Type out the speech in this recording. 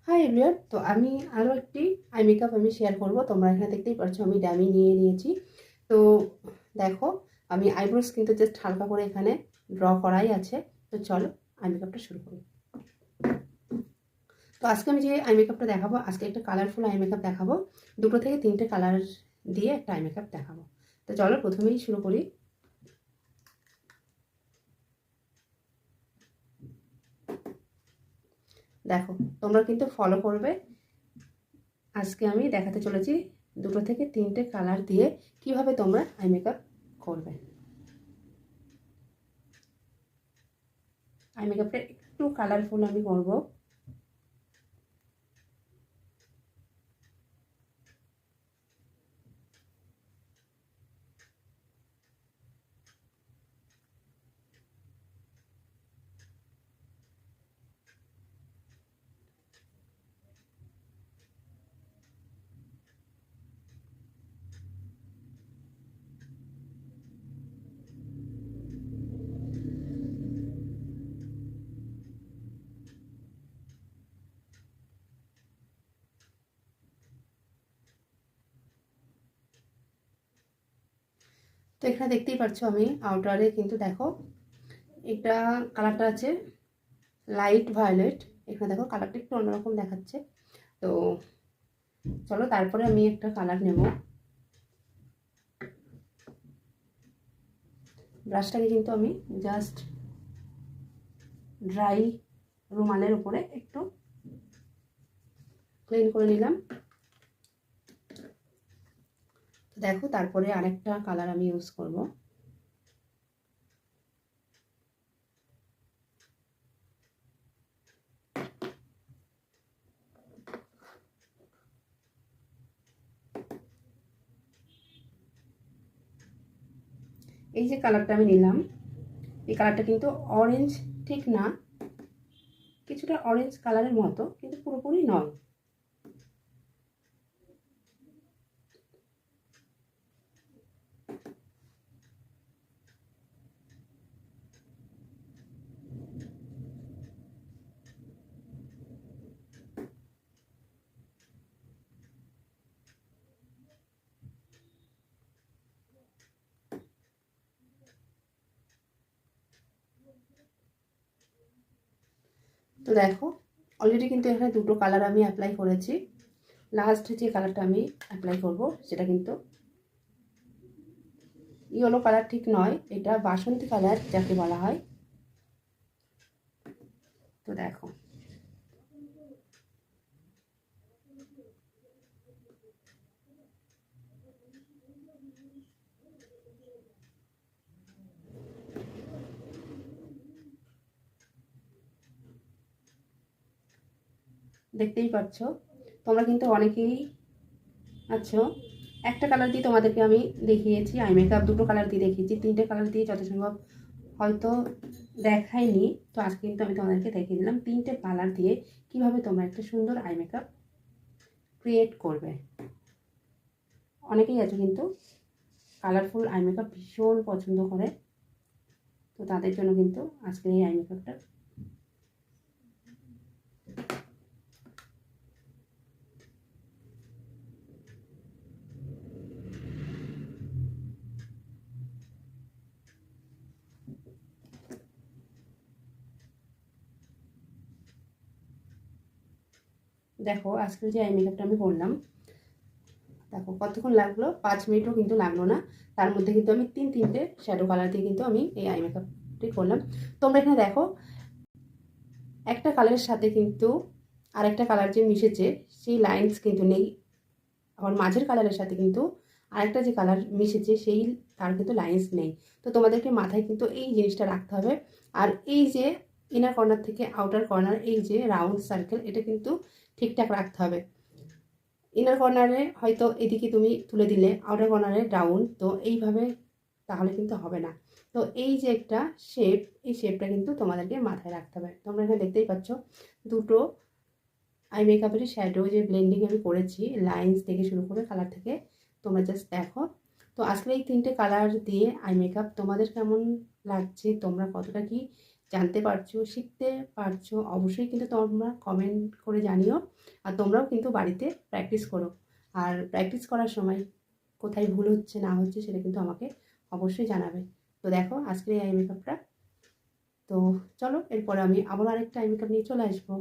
Hi everyone, তো আমি আরও একটি আই মেকআপ আমি শেয়ার করব। তোমরা এখানে দেখতেই পাচ্ছ আমি ডামি নিয়ে নিয়েছি। তো দেখো, আমি আইব্রোস কিন্তু জাস্ট হালকা করে এখানে ড্র করাই আছে। তো চলো আই মেকআপটা শুরু করি। তো আজকে আমি যে আই মেকআপটা দেখাবো, আজকে একটা কালারফুল আই মেকআপ দেখাবো। 2 থেকে 3টে কালার দিয়ে একটা আই মেকআপ দেখাবো। তো চলো প্রথমেই শুরু করি। দেখো, তোমরা কিন্তু ফলো করবে। আজকে আমি দেখাতে চলেছি 2 থেকে 3টে কালার দিয়ে কিভাবে তোমরা আই মেকআপ করবে। আই মেকআপটা একটু কালারফুল আমি করব। তো এখানে দেখতেই পাচ্ছ আমি আউটারে কিন্তু দেখো এটা কালারটা আছে লাইট ভায়োলেট। এখানে দেখো কালারটা একটু অন্যরকম দেখাচ্ছে। তো চলো তারপরে আমি একটা কালার নেব। ব্রাশটাকে কিন্তু আমি জাস্ট ড্রাই রুমালের উপরে একটু ক্লিন করে নিলাম। তো দেখো তারপরে আরেকটা কালার আমি ইউজ করব। এই যে কালারটা আমি নিলাম, এই কালারটা কিন্তু অরেঞ্জ ঠিক না, কিছুটা অরেঞ্জ কালারের মতো, কিন্তু পুরোপুরি নয়। তো দেখো অলরেডি কিন্তু এখানে 2টো কালার আমি অ্যাপ্লাই করেছি। লাস্ট যে কালারটা আমি অ্যাপ্লাই করব সেটা কিন্তু ইয়েলো কালার ঠিক নয়, এটা বাসন্তী কালার যাকে বলা হয়। তো দেখো দেখতেই পাচ্ছ, তোমরা কিন্তু অনেকেই আছো। একটা কালার দিয়ে তোমাদেরকে আমি দেখিয়েছি আই মেকআপ, 2টো কালার দিয়ে দেখিয়েছি, 3টে কালার দিয়ে যত সম্ভব হয়তো দেখাইনি। তো আজকে কিন্তু আমি তোমাদেরকে দেখিয়ে দিলাম 3টে কালার দিয়ে কিভাবে তোমরা একটা সুন্দর আই মেকআপ ক্রিয়েট করবে। অনেকেই আছে কিন্তু কালারফুল আই মেকআপ ভীষণ পছন্দ করে, তো তাদের জন্য কিন্তু আজকে এই আই মেকআপটা। দেখো আজকে যে আই মেকআপটা আমি করলাম, দেখো কতক্ষণ লাগলো, 5 মিনিটও কিন্তু লাগলো না। তার মধ্যে কিন্তু আমি 3টে শ্যাডো কালার দিয়ে কিন্তু আমি এই আই মেকআপটি করলাম। তোমরা এখানে দেখো একটা কালারের সাথে কিন্তু আরেকটা কালার যে মিশেছে সেই লাইন্স কিন্তু নেই। আবার মাঝের কালারের সাথে কিন্তু আরেকটা যে কালার মিশেছে সেই তার কিন্তু লাইন্স নেই। তো তোমাদেরকে মাথায় কিন্তু এই জিনিসটা রাখতে হবে। আর এই যে ইনার কর্নার থেকে আউটার কর্নার, এই যে রাউন্ড সার্কেল, এটা কিন্তু ঠিকঠাক রাখতে হবে। ইনার কর্নারে হয়তো এদিকে তুমি তুলে দিলে, আউটার কর্নারে ডাউন, তো এইভাবে তাহলে কিন্তু হবে না। তো এই যে একটা শেপ, এই শেপটা কিন্তু তোমাদেরকে মাথায় রাখতে হবে। তোমরা এখানে দেখতেই পাচ্ছ 2টো আই মেকআপের শ্যাডো যে ব্লেন্ডিং আমি করেছি, লাইন্স থেকে শুরু করে কালার থেকে, তোমরা জাস্ট দেখো। তো আসলে এই 3টে কালার দিয়ে আই মেকআপ তোমাদের কেমন লাগছে, তোমরা কতটা কি জানতে পারছো, শিখতে পারছো, অবশ্যই কিন্তু তোমরা কমেন্ট করে জানিও। আর তোমরাও কিন্তু বাড়িতে প্র্যাকটিস করো। আর প্র্যাকটিস করার সময় কোথায় ভুল হচ্ছে না হচ্ছে সেটা কিন্তু আমাকে অবশ্যই জানাবে। তো দেখো আজকের এই আই মেকআপটা। তো চলো এরপর আমি আবার আরেকটা আই মেকআপ নিয়ে চলে আসবো।